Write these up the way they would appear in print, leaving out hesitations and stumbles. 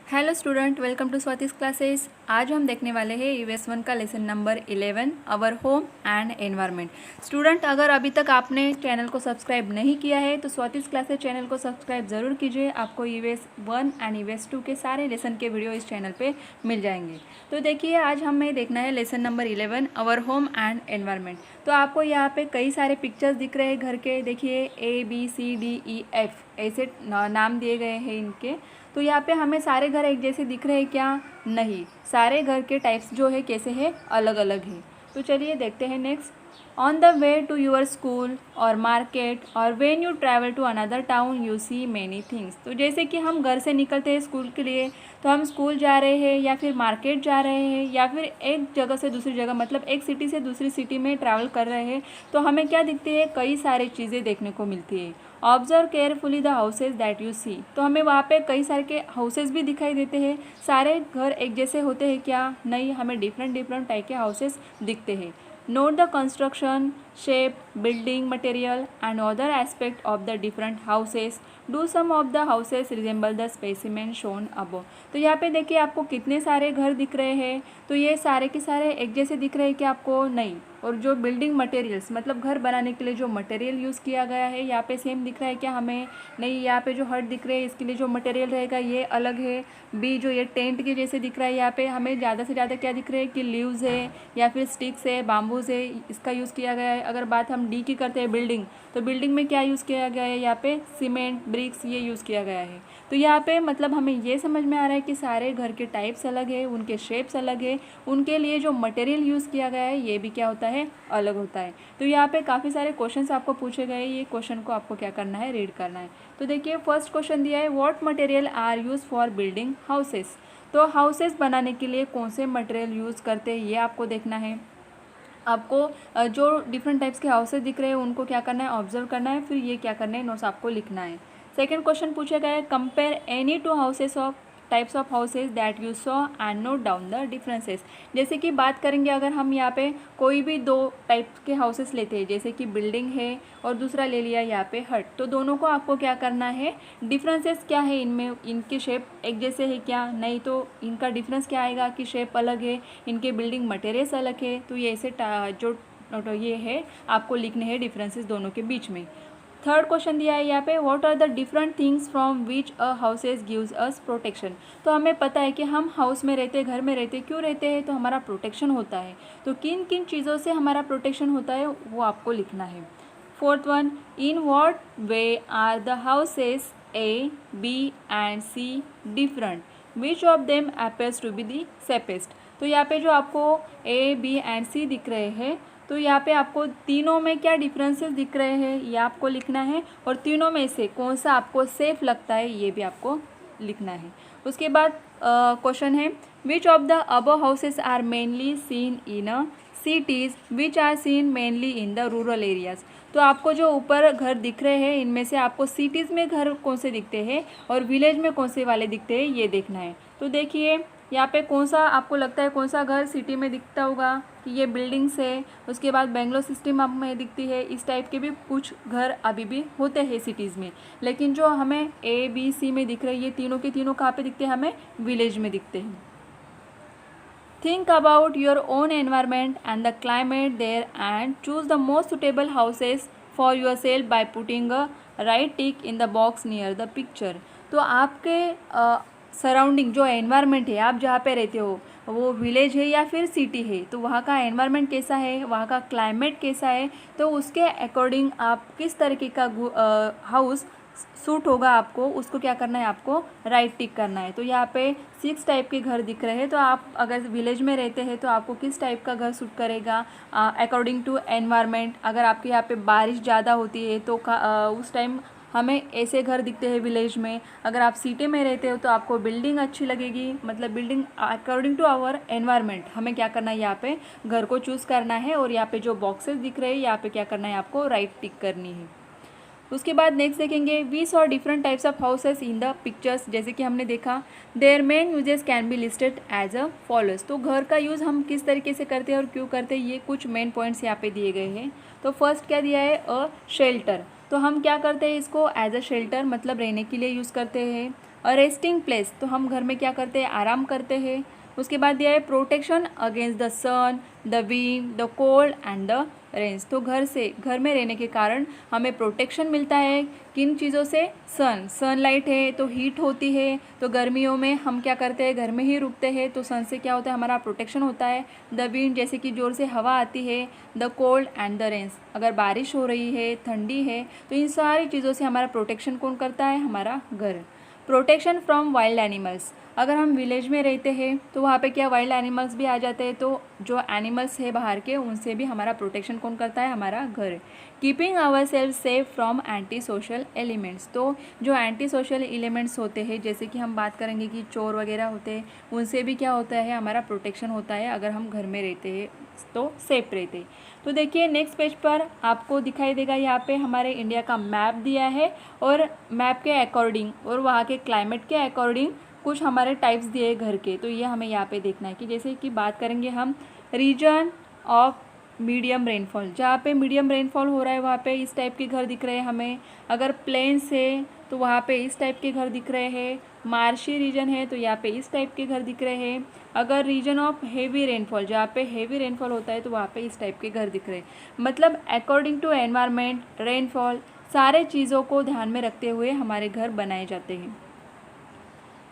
Hello student, welcome to Swati's classes. आज हम देखने वाले हैं यूएस 1 का lesson number 11 our home and environment. Student, अगर अभी तक आपने चैनल को सब्सक्राइब नहीं किया है तो स्वातिस क्लासेस चैनल को सब्सक्राइब ज़रूर कीजिए। आपको यूएस 1 एंड यूएस 2 के सारे लेसन के वीडियो इस चैनल पे मिल जाएंगे। तो देखिए, आज हमें देखना है lesson number 11 our home and environment. तो आपको यहाँ पे कई सारे पिक्चर्स दिख रहे हैं घर के। देखिए ABCDEF ऐसे नाम दिए गए हैं इनके। तो यहाँ पे हमें सारे घर एक जैसे दिख रहे हैं क्या? नहीं, सारे घर के टाइप्स जो है कैसे है, अलग अलग है। तो चलिए देखते हैं next. On the way to your school और मार्केट और when you travel to another town you see many things. तो जैसे कि हम घर से निकलते हैं स्कूल के लिए, तो हम स्कूल जा रहे हैं या फिर मार्केट जा रहे हैं या फिर एक जगह से दूसरी जगह, मतलब एक सिटी से दूसरी सिटी में ट्रैवल कर रहे हैं, तो हमें क्या दिखती है? कई सारी चीज़ें देखने को मिलती है। Observe carefully the houses that you see. तो हमें वहाँ पे कई सारे के हाउसेज भी दिखाई देते हैं। सारे घर एक जैसे होते हैं क्या? नहीं, हमें डिफरेंट डिफरेंट टाइप के हाउसेज दिखते हैं। Note the construction, shape, building material and other aspect of the different houses. Do some of the houses resemble the specimen shown above. तो यहाँ पे देखिए आपको कितने सारे घर दिख रहे हैं। तो ये सारे के सारे एक जैसे दिख रहे हैं कि आपको? नहीं। और जो बिल्डिंग मटेरियल्स, मतलब घर बनाने के लिए जो मटेरियल यूज़ किया गया है, यहाँ पे सेम दिख रहा है क्या हमें? नहीं। यहाँ पे जो हट दिख रहे हैं इसके लिए जो मटेरियल रहेगा ये अलग है। बी जो ये टेंट के जैसे दिख रहा है, यहाँ पे हमें ज़्यादा से ज़्यादा क्या दिख रहे हैं कि लीव्स है या फिर स्टिक्स है, बाम्बूज है, इसका यूज़ किया गया है। अगर बात हम डी की करते हैं बिल्डिंग, तो बिल्डिंग में क्या यूज़ किया गया है? यहाँ पे सीमेंट, ब्रिक्स ये यूज़ किया गया है। तो यहाँ पे मतलब हमें ये समझ में आ रहा है कि सारे घर के टाइप्स अलग है, उनके शेप्स अलग है, उनके लिए जो मटेरियल यूज़ किया गया है ये भी क्या होता है? अलग होता है। तो यहाँ पे काफ़ी सारे क्वेश्चंस आपको पूछे गए। ये क्वेश्चन को आपको क्या करना है? रीड करना है। तो देखिए, फर्स्ट क्वेश्चन दिया है what material are use for building houses. तो हाउसेस बनाने के लिए कौन से मटेरियल यूज़ करते हैं ये आपको देखना है। आपको जो डिफरेंट टाइप्स के हाउसेस दिख रहे हैं उनको क्या करना है? ऑब्जर्व करना है, फिर ये क्या करना है? नोट्स आपको लिखना है। सेकंड क्वेश्चन पूछा गया है compare any two houses of types of houses that you saw and note down the differences. जैसे कि बात करेंगे, अगर हम यहाँ पे कोई भी दो टाइप के हाउसेस लेते हैं, जैसे कि बिल्डिंग है और दूसरा ले लिया यहाँ पे हट, तो दोनों को आपको क्या करना है? डिफरेंसेस क्या है इनमें? इनके शेप एक जैसे है क्या? नहीं। तो इनका डिफरेंस क्या आएगा कि शेप अलग है, इनके बिल्डिंग मटेरियल्स अलग है। तो ये ऐसे जो तो ये है आपको लिखने हैं डिफरेंसेस दोनों के बीच में। थर्ड क्वेश्चन दिया है यहाँ पे what are the different things from which a houses gives us protection. तो हमें पता है कि हम हाउस में रहते, घर में रहते, क्यों रहते हैं? तो हमारा प्रोटेक्शन होता है। तो किन किन चीज़ों से हमारा प्रोटेक्शन होता है वो आपको लिखना है। Fourth one, in what way are the houses A, B and C different, which of them appears to be the safest. तो यहाँ पे जो आपको A, B एंड C दिख रहे हैं, तो यहाँ पे आपको तीनों में क्या डिफरेंसेस दिख रहे हैं ये आपको लिखना है, और तीनों में से कौन सा आपको सेफ लगता है ये भी आपको लिखना है। उसके बाद क्वेश्चन है which of the above houses are mainly seen in a cities which are seen mainly in the rural areas. तो आपको जो ऊपर घर दिख रहे हैं इनमें से आपको सिटीज़ में घर कौन से दिखते हैं और विलेज में कौन से वाले दिखते हैं ये देखना है। तो देखिए यहाँ पे कौन सा आपको लगता है कौन सा घर सिटी में दिखता होगा कि ये बिल्डिंग्स है। उसके बाद बेंगलोर सिस्टम आप में दिखती है। इस टाइप के भी कुछ घर अभी भी होते हैं सिटीज़ में, लेकिन जो हमें ABC में दिख रहे हैं ये तीनों के तीनों कहाँ पे दिखते हैं? हमें विलेज में दिखते हैं। Think about your own environment and the climate there and choose the most suitable houses for yourself by putting a right tick in the box near the picture। तो आपके सराउंडिंग जो एनवायरनमेंट है, आप जहाँ पे रहते हो वो विलेज है या फिर सिटी है, तो वहाँ का एनवायरनमेंट कैसा है, वहाँ का क्लाइमेट कैसा है, तो उसके अकॉर्डिंग आप किस तरीके का हाउस सूट होगा आपको, उसको क्या करना है? आपको राइट टिक करना है। तो यहाँ पे 6 टाइप के घर दिख रहे हैं। तो आप अगर विलेज में रहते हैं तो आपको किस टाइप का घर सूट करेगा अकॉर्डिंग टू एनवायरनमेंट। अगर आपके यहाँ पे बारिश ज़्यादा होती है तो उस टाइम हमें ऐसे घर दिखते हैं विलेज में। अगर आप सिटी में रहते हो तो आपको बिल्डिंग अच्छी लगेगी, मतलब building according to our environment हमें क्या करना है? यहाँ पे घर को चूज़ करना है, और यहाँ पे जो बॉक्सेस दिख रहे हैं यहाँ पे क्या करना है? आपको राइट टिक करनी है। उसके बाद नेक्स्ट देखेंगे we saw different types of houses in the pictures. जैसे कि हमने देखा their main uses can be listed as a follows. तो घर का यूज़ हम किस तरीके से करते हैं और क्यों करते हैं ये कुछ मेन पॉइंट्स यहाँ पे दिए गए हैं। तो फर्स्ट क्या दिया है? A shelter. तो हम क्या करते हैं? इसको एज अ शेल्टर मतलब रहने के लिए यूज़ करते हैं। अ रेस्टिंग प्लेस, तो हम घर में क्या करते हैं, आराम करते हैं। उसके बाद दिया है protection against the sun, the wind, the cold and the rains. तो घर में रहने के कारण हमें प्रोटेक्शन मिलता है किन चीज़ों से, सनलाइट है तो हीट होती है, तो गर्मियों में हम क्या करते हैं, घर में ही रुकते हैं, तो सन से क्या होता है, हमारा प्रोटेक्शन होता है। द विंड, जैसे कि ज़ोर से हवा आती है। The cold and the rains, अगर बारिश हो रही है, ठंडी है, तो इन सारी चीज़ों से हमारा प्रोटेक्शन कौन करता है, हमारा घर। प्रोटेक्शन फ्रॉम वाइल्ड एनिमल्स, अगर हम विलेज में रहते हैं तो वहाँ पे क्या वाइल्ड एनिमल्स भी आ जाते हैं, तो जो एनिमल्स है बाहर के उनसे भी हमारा प्रोटेक्शन कौन करता है, हमारा घर। Keeping our self safe from anti social elements, तो जो एंटी सोशल एलिमेंट्स होते हैं, जैसे कि हम बात करेंगे कि चोर वगैरह होते हैं, उनसे भी क्या होता है, हमारा प्रोटेक्शन होता है अगर हम घर में रहते हैं तो सेफ रहते हैं। तो देखिए नेक्स्ट पेज पर आपको दिखाई देगा, यहाँ पे हमारे इंडिया का मैप दिया है और मैप के अकॉर्डिंग और वहाँ के क्लाइमेट के अकॉर्डिंग कुछ हमारे टाइप्स दिए घर के, तो ये हमें यहाँ पे देखना है कि जैसे कि बात करेंगे हम रीजन ऑफ मीडियम रेनफॉल, जहाँ पे मीडियम रेनफॉल हो रहा है वहाँ पे इस टाइप के घर दिख रहे हैं हमें। अगर प्लेन्स है तो वहाँ पे इस टाइप के घर दिख रहे हैं। मार्शी रीजन है तो यहाँ पे इस टाइप के घर दिख रहे हैं। अगर रीजन ऑफ हेवी रेनफॉल, जहाँ पे हेवी रेनफॉल होता है तो वहाँ पे इस टाइप के घर दिख रहे हैं। मतलब अकॉर्डिंग टू एनवायरनमेंट, रेनफॉल, सारे चीज़ों को ध्यान में रखते हुए हमारे घर बनाए जाते हैं।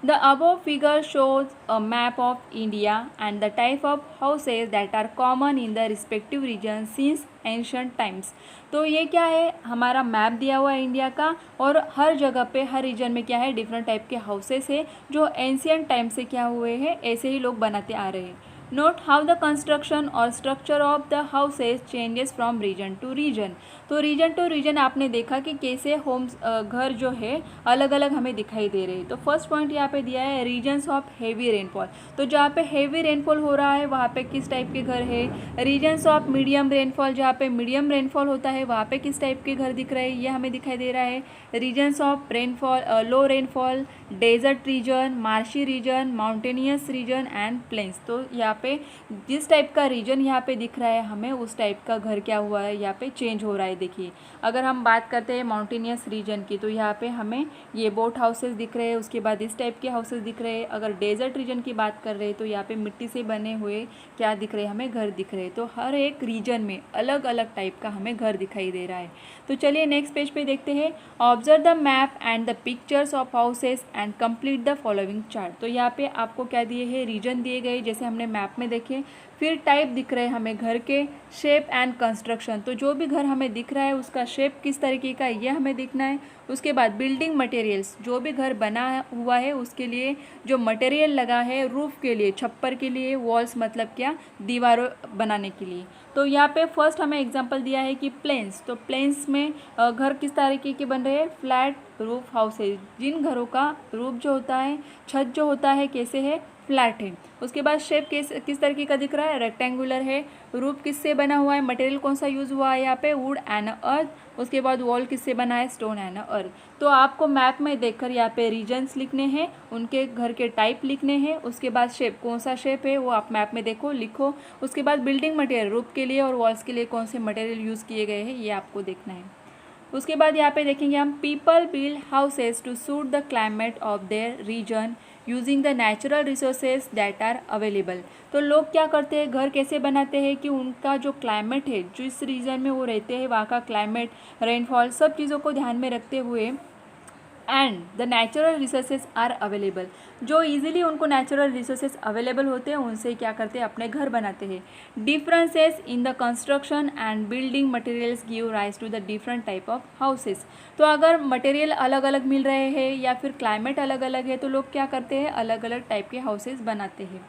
The above figure shows a map of India and the type of houses that are common in the respective regions since ancient times। तो ये क्या है, हमारा मैप दिया हुआ है इंडिया का और हर जगह पे हर रीजन में क्या है, डिफरेंट टाइप के हाउसेस है जो एंशियंट टाइम से क्या हुए हैं, ऐसे ही लोग बनाते आ रहे हैं। नोट हाउ द कंस्ट्रक्शन और structure of the houses changes from region to region. तो रीजन टू रीजन आपने देखा कि कैसे होम्स घर जो है अलग अलग हमें दिखाई दे रहे हैं। तो फर्स्ट पॉइंट यहाँ पे दिया है रीजन्स ऑफ हेवी रेनफॉल, तो जहाँ पे हेवी रेनफॉल हो रहा है वहाँ पे किस टाइप के घर है। रीजन्स ऑफ मीडियम रेनफॉल, जहाँ पे मीडियम रेनफॉल होता है वहाँ पे किस टाइप के घर दिख रहे हैं, ये हमें दिखाई दे रहा है। Regions of rainfall, low rainfall, desert region, marshy region, mountainous region and plains. तो यहाँ पे जिस टाइप का रीजन यहाँ पे दिख रहा है हमें उस टाइप का घर क्या हुआ है, यहाँ पे चेंज हो रहा है। देखिए अगर हम बात करते हैं माउंटेनियस रीजन की तो यहाँ पे हमें ये बोट हाउसेस दिख रहे हैं, उसके बाद इस टाइप के हाउसेस दिख रहे हैं। अगर डेजर्ट रीजन की बात कर रहे हैं तो यहाँ पे मिट्टी से बने हुए क्या दिख रहे हैं, हमें घर दिख रहे हैं। तो हर एक रीजन में अलग अलग टाइप का हमें घर दिखाई दे रहा है। तो चलिए नेक्स्ट पेज पे देखते हैं। Observe the map and the pictures of houses and complete the following chart. तो यहाँ पे आपको क्या दिए हैं, रीजन दिए गए जैसे हमने मैप में देखे, फिर टाइप दिख रहे हैं हमें घर के, शेप एंड कंस्ट्रक्शन, तो जो भी घर हमें दिख रहा है उसका शेप किस तरीके का है ये हमें देखना है। उसके बाद बिल्डिंग मटेरियल्स, जो भी घर बना हुआ है उसके लिए जो मटेरियल लगा है, रूफ के लिए, छप्पर के लिए, वॉल्स मतलब क्या, दीवारों बनाने के लिए। तो यहाँ पे फर्स्ट हमें एग्जांपल दिया है कि प्लेन्स, तो प्लेन्स में घर किस तरीके के बन रहे हैं, फ्लैट रूफ हाउसेज, जिन घरों का रूफ जो होता है, छत जो होता है कैसे है, फ्लैट है। उसके बाद शेप किस तरीके का दिख रहा है, रेक्टेंगुलर है। रूफ किससे बना हुआ है, मटेरियल कौन सा यूज़ हुआ है यहाँ पे, वुड एंड अर्थ। उसके बाद वॉल किससे बना है, स्टोन एंड अर्थ। तो आपको मैप में देखकर यहाँ पे रीजन्स लिखने हैं, उनके घर के टाइप लिखने हैं। उसके बाद शेप, कौन सा शेप है वो आप मैप में देखो, लिखो। उसके बाद बिल्डिंग मटेरियल, रूफ के लिए और वॉल्स के लिए कौन से मटेरियल यूज़ किए गए हैं ये आपको देखना है। उसके बाद यहाँ पे देखेंगे हम, people build houses to suit the climate of their region using the natural resources that are available. तो लोग क्या करते हैं, घर कैसे बनाते हैं कि उनका जो क्लाइमेट है, जिस रीजन में वो रहते हैं वहाँ का क्लाइमेट, रेनफॉल, सब चीज़ों को ध्यान में रखते हुए, and the natural resources are available, जो इजीली उनको नेचुरल रिसोर्सेज अवेलेबल होते हैं उनसे क्या करते हैं, अपने घर बनाते हैं। Differences in the construction and building materials give rise to the different type of houses. तो अगर मटेरियल अलग अलग मिल रहे हैं या फिर क्लाइमेट अलग अलग है तो लोग क्या करते हैं, अलग अलग टाइप के हाउसेस बनाते हैं।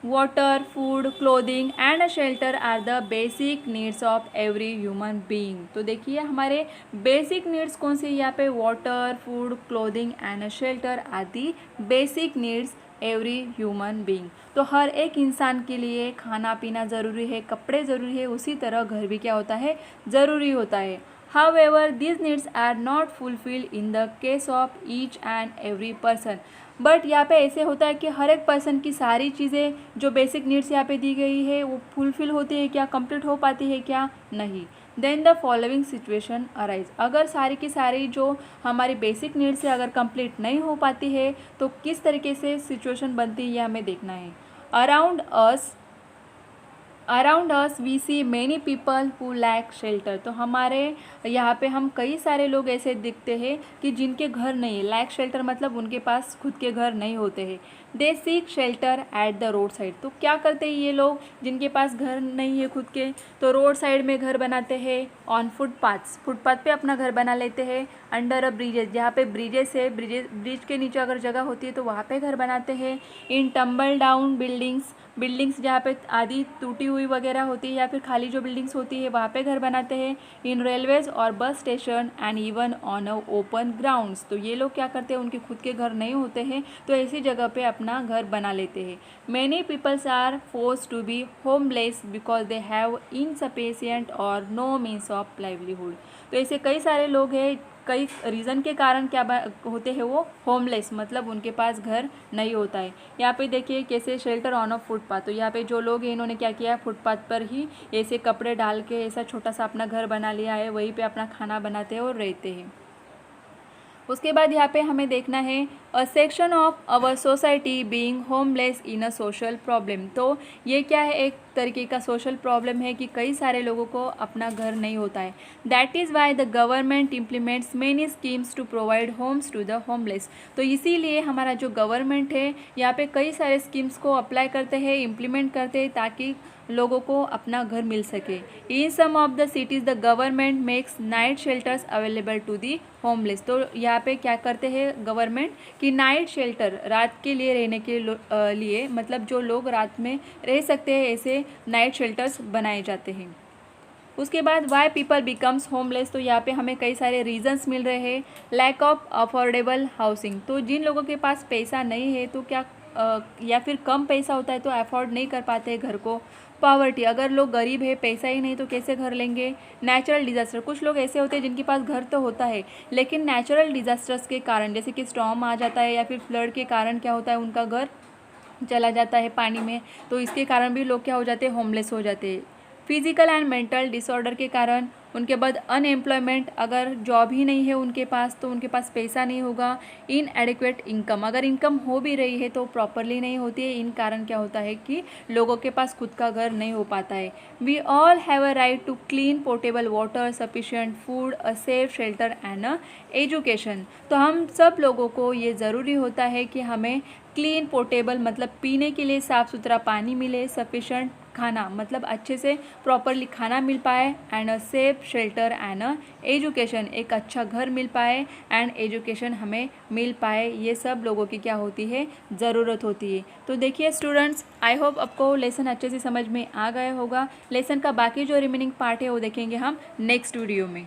Water, food, clothing and shelter are the basic needs of every human being. तो देखिए हमारे बेसिक नीड्स कौन सी, यहाँ पे water, food, clothing and shelter are the basic needs every human being. तो हर एक इंसान के लिए खाना पीना ज़रूरी है, कपड़े ज़रूरी है, उसी तरह घर भी क्या होता है, ज़रूरी होता है। However, these needs are not fulfilled in the case of each and every person। But यहाँ पे ऐसे होता है कि हर एक पर्सन की सारी चीज़ें जो बेसिक नीड्स यहाँ पे दी गई है वो फुलफिल होती है क्या, कंप्लीट हो पाती है क्या, नहीं। Then the following situation arise. अगर सारी की सारी जो हमारी बेसिक नीड्स है अगर कंप्लीट नहीं हो पाती है तो किस तरीके से सिचुएशन बनती है ये हमें देखना है। Around us we see many people who lack shelter. तो हमारे यहाँ पे हम कई सारे लोग ऐसे दिखते हैं कि जिनके घर नहीं है। लैक शेल्टर मतलब उनके पास खुद के घर नहीं होते हैं। They seek shelter at the road side. तो क्या करते हैं ये लोग जिनके पास घर नहीं है खुद के, तो रोड साइड में घर बनाते हैं। ऑन फुटपाथ्स, फुटपाथ पे अपना घर बना लेते हैं। अंडर अ ब्रिजेज, जहाँ पे ब्रिजेस है, ब्रिज के नीचे अगर जगह होती है तो वहाँ पे घर बनाते हैं। इन टम्बल डाउन बिल्डिंग्स जहाँ पे आधी टूटी हुई वगैरह होती है या फिर खाली जो बिल्डिंग्स होती है वहाँ पे घर बनाते हैं। इन रेलवेज और bus station and even on a open grounds. तो ये लोग क्या करते हैं, उनके खुद के घर नहीं होते हैं तो ऐसी जगह पे अपना घर बना लेते हैं। Many peoples are force to be homeless because they have insufficient और नो मीन्स ऑफ लाइवलीहुड। तो ऐसे कई सारे लोग हैं, कई रीज़न के कारण क्या होते हैं वो होमलेस, मतलब उनके पास घर नहीं होता है। यहाँ पे देखिए कैसे शेल्टर ऑन ऑफ फुटपाथ। तो यहाँ पे जो लोग हैं इन्होंने क्या किया है, फुटपाथ पर ही ऐसे कपड़े डाल के ऐसा छोटा सा अपना घर बना लिया है, वहीं पे अपना खाना बनाते हैं और रहते हैं। उसके बाद यहाँ पे हमें देखना है a section of our society being homeless in a social problem. तो ये क्या है, एक तरीके का सोशल प्रॉब्लम है कि कई सारे लोगों को अपना घर नहीं होता है। That is why the government implements many schemes to provide homes to the homeless. तो इसीलिए हमारा जो गवर्नमेंट है यहाँ पे कई सारे स्कीम्स को अप्लाई करते हैं, इम्प्लीमेंट करते हैं ताकि लोगों को अपना घर मिल सके। In some of the cities the government makes night shelters available to the homeless. तो यहाँ पे क्या करते हैं गवर्नमेंट कि नाइट शेल्टर, रात के लिए रहने के लिए, मतलब जो लोग रात में रह सकते हैं ऐसे नाइट शेल्टर्स बनाए जाते हैं। उसके बाद वाई पीपल बिकम्स होमलेस। तो यहाँ पे हमें कई सारे रीजंस मिल रहे हैं। Lack of affordable housing. तो जिन लोगों के पास पैसा नहीं है तो क्या या फिर कम पैसा होता है तो अफोर्ड नहीं कर पाते हैं घर को। पॉवर्टी, अगर लोग गरीब है, पैसा ही नहीं तो कैसे घर लेंगे। नेचुरल डिज़ास्टर, कुछ लोग ऐसे होते हैं जिनके पास घर तो होता है लेकिन नेचुरल डिज़ास्टर्स के कारण, जैसे कि स्टॉर्म आ जाता है या फिर फ्लड के कारण क्या होता है, उनका घर चला जाता है पानी में, तो इसके कारण भी लोग क्या हो जाते हैं, होमलेस हो जाते हैं। फिजिकल एंड मेंटल डिसऑर्डर के कारण। उनके बाद अनएम्प्लॉयमेंट, अगर जॉब ही नहीं है उनके पास तो उनके पास पैसा नहीं होगा। इनएडिक्वेट इनकम, अगर इनकम हो भी रही है तो प्रॉपरली नहीं होती है, इन कारण क्या होता है कि लोगों के पास खुद का घर नहीं हो पाता है। We all have a right to clean portable water, sufficient food, a safe shelter and a education. तो हम सब लोगों को ये ज़रूरी होता है कि हमें क्लीन पोर्टेबल मतलब पीने के लिए साफ़ सुथरा पानी मिले, सफिशेंट खाना मतलब अच्छे से प्रॉपरली खाना मिल पाए, and a safe shelter and a education, एक अच्छा घर मिल पाए एंड एजुकेशन हमें मिल पाए। ये सब लोगों की क्या होती है, ज़रूरत होती है। तो देखिए स्टूडेंट्स, आई होप आपको लेसन अच्छे से समझ में आ गया होगा। लेसन का बाकी जो रिमेनिंग पार्ट है वो देखेंगे हम नेक्स्ट वीडियो में।